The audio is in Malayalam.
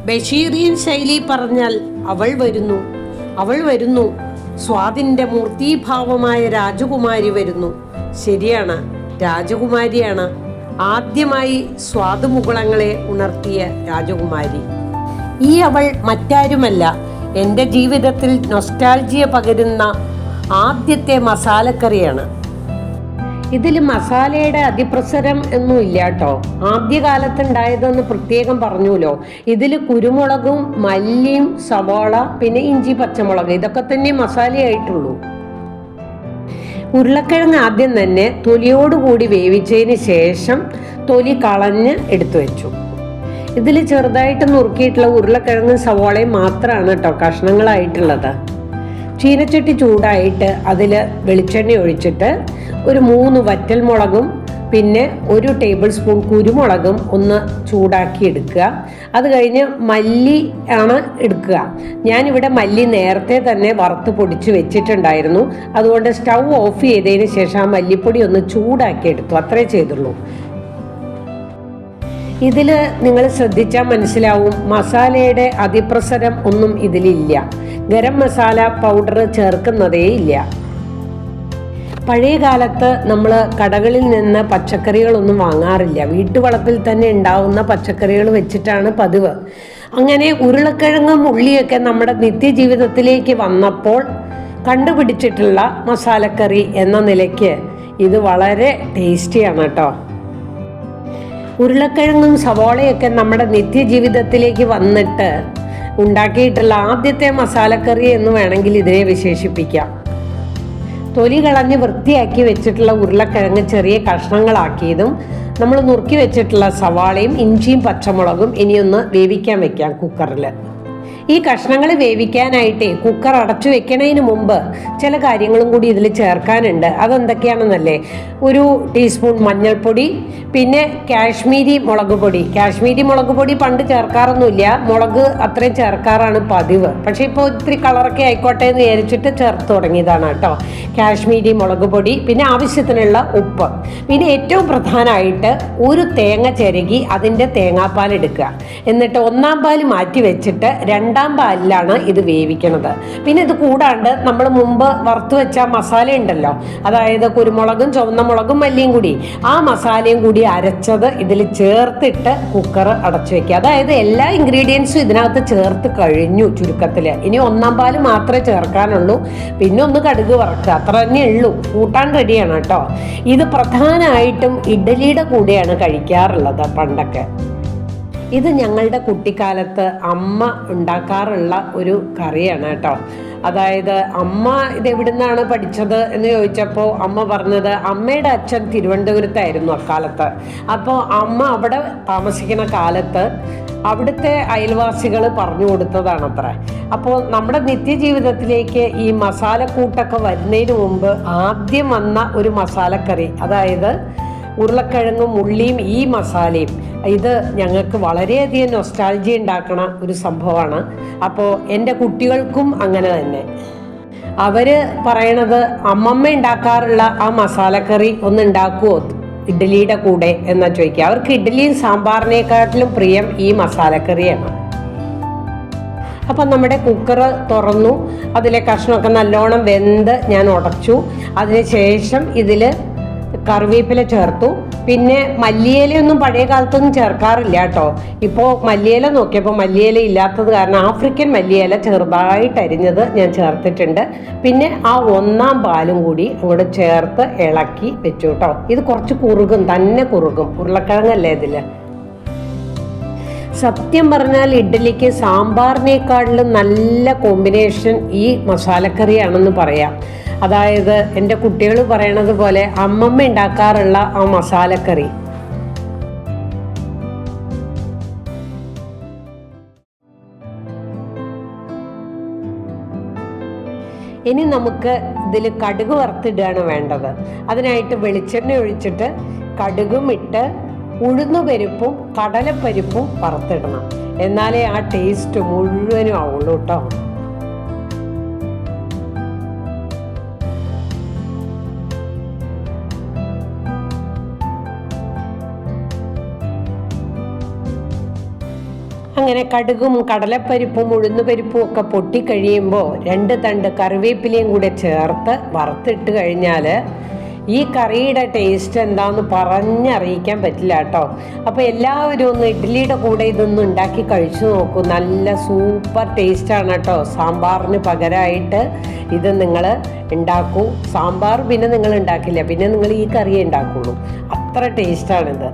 ബഷീറിയൻ ശൈലി പറഞ്ഞാൽ അവൾ വരുന്നു, അവൾ വരുന്നു, സ്വാതിൻ്റെ മൂർത്തീഭാവമായ രാജകുമാരി വരുന്നു. ശരിയാണ്, രാജകുമാരിയാണ്. ആദ്യമായി സ്വാദുമുകുളങ്ങളെ ഉണർത്തിയ രാജകുമാരി. ഈ അവൾ മറ്റാരുമല്ല, എൻ്റെ ജീവിതത്തിൽ നൊസ്റ്റാൾജിയ പകരുന്ന ആദ്യത്തെ മസാലക്കറിയാണ്. ഇതിൽ മസാലയുടെ അതിപ്രസരം ഒന്നും ഇല്ല കേട്ടോ. ആദ്യകാലത്ത് ഉണ്ടായതെന്ന് പ്രത്യേകം പറഞ്ഞുല്ലോ. ഇതിൽ കുരുമുളകും മല്ലിയും സവാള പിന്നെ ഇഞ്ചി പച്ചമുളക് ഇതൊക്കെ തന്നെ മസാലയായിട്ടുള്ളൂ. ഉരുളക്കിഴങ്ങ് ആദ്യം തന്നെ തൊലിയോടുകൂടി വേവിച്ചതിന് ശേഷം തൊലി കളഞ്ഞ് എടുത്തു വെച്ചു. ഇതിൽ ചെറുതായിട്ട് നുറുക്കിയിട്ടുള്ള ഉരുളക്കിഴങ്ങും സവാളയും മാത്രമാണ് കേട്ടോ കഷ്ണങ്ങളായിട്ടുള്ളത്. ചീനച്ചട്ടി ചൂടായിട്ട് അതിൽ വെളിച്ചെണ്ണ ഒഴിച്ചിട്ട് ഒരു 3 വറ്റൽമുളകും പിന്നെ 1 ടേബിൾ സ്പൂൺ കുരുമുളകും ഒന്ന് ചൂടാക്കി എടുക്കുക. അത് കഴിഞ്ഞ് മല്ലി ആണ് എടുക്കുക. ഞാനിവിടെ മല്ലി നേരത്തെ തന്നെ വറുത്ത് പൊടിച്ച് വെച്ചിട്ടുണ്ടായിരുന്നു. അതുകൊണ്ട് സ്റ്റൗ ഓഫ് ചെയ്തതിന് ശേഷം ആ മല്ലിപ്പൊടി ഒന്ന് ചൂടാക്കി എടുത്തു, അത്രേ ചെയ്തുള്ളൂ. ഇതിൽ നിങ്ങൾ ശ്രദ്ധിച്ചാൽ മനസ്സിലാവും, മസാലയുടെ അതിപ്രസരം ഒന്നും ഇതിലില്ല. ഗരം മസാല പൗഡർ ചേർക്കുന്നതേ ഇല്ല. പഴയ കാലത്ത് നമ്മൾ കടകളിൽ നിന്ന് പച്ചക്കറികളൊന്നും വാങ്ങാറില്ല. വീട്ടുവളപ്പിൽ തന്നെ ഉണ്ടാവുന്ന പച്ചക്കറികൾ വെച്ചിട്ടാണ് പതിവ്. അങ്ങനെ ഉരുളക്കിഴങ്ങും ഉള്ളിയൊക്കെ നമ്മുടെ നിത്യജീവിതത്തിലേക്ക് വന്നപ്പോൾ കണ്ടുപിടിച്ചിട്ടുള്ള മസാലക്കറി എന്ന നിലയ്ക്ക് ഇത് വളരെ ടേസ്റ്റിയാണ് കേട്ടോ. ഉരുളക്കിഴങ്ങും സവാളയൊക്കെ നമ്മുടെ നിത്യജീവിതത്തിലേക്ക് വന്നിട്ട് ഉണ്ടാക്കിയിട്ടുള്ള ആദ്യത്തെ മസാലക്കറി എന്ന് വേണമെങ്കിൽ ഇതിനെ വിശേഷിപ്പിക്കാം. തൊലി കളഞ്ഞ് വൃത്തിയാക്കി വെച്ചിട്ടുള്ള ഉരുളക്കിഴങ്ങ് ചെറിയ കഷ്ണങ്ങളാക്കിയതും നമ്മൾ നുറുക്കി വെച്ചിട്ടുള്ള സവാളയും ഇഞ്ചിയും പച്ചമുളകും ഇനിയൊന്ന് വേവിക്കാൻ വെക്കാം കുക്കറിൽ. ഈ കഷ്ണങ്ങൾ വേവിക്കാനായിട്ട് കുക്കർ അടച്ചു വെക്കണതിന് മുമ്പ് ചില കാര്യങ്ങളും കൂടി ഇതിൽ ചേർക്കാനുണ്ട്. അതെന്തൊക്കെയാണെന്നല്ലേ? 1 ടീസ്പൂൺ മഞ്ഞൾപ്പൊടി, പിന്നെ കാശ്മീരി മുളക് പൊടി. കാശ്മീരി മുളക് പൊടി പണ്ട് ചേർക്കാറൊന്നുമില്ല, മുളക് അത്രയും ചേർക്കാറാണ് പതിവ്. പക്ഷേ ഇപ്പോൾ ഇത്തിരി കളറൊക്കെ ആയിക്കോട്ടെ എന്ന് വിചാരിച്ചിട്ട് ചേർത്ത് തുടങ്ങിയതാണ് കേട്ടോ. കാശ്മീരി മുളക് പൊടി, പിന്നെ ആവശ്യത്തിനുള്ള ഉപ്പ്, പിന്നെ ഏറ്റവും പ്രധാനമായിട്ട് 1 തേങ്ങ ചിരകി അതിൻ്റെ തേങ്ങാപ്പാൽ എടുക്കുക. എന്നിട്ട് 1-ാം പാൽ മാറ്റി വെച്ചിട്ട് 2-ാം പാലിലാണ് ഇത് വേവിക്കണത്. പിന്നെ ഇത് കൂടാണ്ട് നമ്മൾ മുമ്പ് വറുത്ത് വെച്ച മസാല ഉണ്ടല്ലോ, അതായത് കുരുമുളകും ചുവന്ന മുളകും മല്ലിയും കൂടി, ആ മസാലയും കൂടി അരച്ചത് ഇതിൽ ചേർത്തിട്ട് കുക്കർ അടച്ചു വെക്കുക. അതായത് എല്ലാ ഇൻഗ്രീഡിയൻസും ഇതിനകത്ത് ചേർത്ത് കഴിഞ്ഞു ചുരുക്കത്തിൽ. ഇനി 1-ാം പാല് മാത്രമേ ചേർക്കാനുള്ളൂ. പിന്നെ ഒന്ന് കടുക് വറക്കുക, അത്ര തന്നെ ഉള്ളൂ. കൂട്ടാൻ റെഡിയാണ് കേട്ടോ. ഇത് പ്രധാനമായിട്ടും ഇഡ്ഡലിയുടെ കൂടെയാണ് കഴിക്കാറുള്ളത് പണ്ടൊക്കെ. ഇത് ഞങ്ങളുടെ കുട്ടിക്കാലത്ത് അമ്മ ഉണ്ടാക്കാറുള്ള ഒരു കറിയാണ് കേട്ടോ. അതായത് അമ്മ ഇത് എവിടുന്നാണ് പഠിച്ചത് എന്ന് ചോദിച്ചപ്പോൾ അമ്മ പറഞ്ഞത് അമ്മയുടെ അച്ഛൻ തിരുവനന്തപുരത്തായിരുന്നു അക്കാലത്ത്. അപ്പോൾ അമ്മ അവിടെ താമസിക്കുന്ന കാലത്ത് അവിടുത്തെ അയൽവാസികൾ പറഞ്ഞു കൊടുത്തതാണത്ര. അപ്പോൾ നമ്മുടെ നിത്യജീവിതത്തിലേക്ക് ഈ മസാലക്കൂട്ടൊക്കെ വരുന്നതിന് മുമ്പ് ആദ്യം വന്ന ഒരു മസാലക്കറി, അതായത് ഉരുളക്കിഴങ്ങും ഉള്ളിയും ഈ മസാലയും, ഇത് ഞങ്ങൾക്ക് വളരെയധികം നൊസ്റ്റാൾജി ഉണ്ടാക്കണ ഒരു സംഭവമാണ്. അപ്പോൾ എൻ്റെ കുട്ടികൾക്കും അങ്ങനെ തന്നെ. അവർ പറയണത് അമ്മമ്മ ഉണ്ടാക്കാറുള്ള ആ മസാലക്കറി ഒന്ന് ഉണ്ടാക്കുമോ ഇഡ്ഡലിയുടെ കൂടെ എന്നാ ചോദിക്കുക. അവർക്ക് ഇഡ്ഡലിയും സാമ്പാറിനേക്കാട്ടിലും പ്രിയം ഈ മസാലക്കറിയാണ്. അപ്പം നമ്മുടെ കുക്കർ തുറന്നു, അതിലെ കഷ്ണമൊക്കെ നല്ലോണം വെന്ത് ഞാൻ ഉടച്ചു. അതിനുശേഷം ഇതിൽ കറിവേപ്പില ചേർത്തു. പിന്നെ മല്ലിയിലയൊന്നും പഴയ കാലത്തൊന്നും ചേർക്കാറില്ല കേട്ടോ. ഇപ്പോൾ മല്ലിയില നോക്കിയപ്പോൾ മല്ലിയില ഇല്ലാത്തത് കാരണം ആഫ്രിക്കൻ മല്ലിയില ചെറുതായിട്ട് അരിഞ്ഞത് ഞാൻ ചേർത്തിട്ടുണ്ട്. പിന്നെ ആ 1-ാം പാലും കൂടി അങ്ങോട്ട് ചേർത്ത് ഇളക്കി വെച്ചു കേട്ടോ. ഇത് കുറച്ച് കുറുകും, തന്നെ കുറുകും, ഉരുളക്കിഴങ്ങല്ലേ ഇതിൽ. സത്യം പറഞ്ഞാൽ ഇഡ്ഡലിക്ക് സാമ്പാറിനേക്കാളിലും നല്ല കോമ്പിനേഷൻ ഈ മസാലക്കറിയാണെന്ന് പറയാം. അതായത് എൻ്റെ കുട്ടികൾ പറയണത് പോലെ അമ്മമ്മ ഉണ്ടാക്കാറുള്ള ആ മസാലക്കറി. ഇനി നമുക്ക് ഇതിൽ കടുക് വറുത്തിടുകയാണ് വേണ്ടത്. അതിനായിട്ട് വെളിച്ചെണ്ണ ഒഴിച്ചിട്ട് കടുകും ഇട്ട് ഉഴുന്നുപരിപ്പും കടലപ്പരിപ്പും വറുത്തിടണം. എന്നാലേ ആ ടേസ്റ്റ് മുഴുവനും ആവുള്ളൂ കേട്ടോ. അങ്ങനെ കടുകും കടലപ്പരിപ്പും ഉഴുന്നുപരിപ്പും ഒക്കെ പൊട്ടിക്കഴിയുമ്പോൾ 2 തണ്ട് കറിവേപ്പിലയും കൂടെ ചേർത്ത് വറുത്തിട്ട് കഴിഞ്ഞാൽ ഈ കറിയുടെ ടേസ്റ്റ് എന്താന്ന് പറഞ്ഞറിയിക്കാൻ പറ്റില്ല കേട്ടോ. അപ്പോൾ എല്ലാവരും ഒന്ന് ഇഡ്ഡലിയുടെ കൂടെ ഇതൊന്ന് ഉണ്ടാക്കി കഴിച്ചു നോക്കൂ. നല്ല സൂപ്പർ ടേസ്റ്റാണ് കേട്ടോ. സാമ്പാറിന് പകരമായിട്ട് ഇത് നിങ്ങൾ ഉണ്ടാക്കൂ. സാമ്പാർ പിന്നെ നിങ്ങൾ ഉണ്ടാക്കില്ല, പിന്നെ നിങ്ങൾ ഈ കറിയേ ഉണ്ടാക്കുള്ളൂ. അത്ര ടേസ്റ്റാണിത്.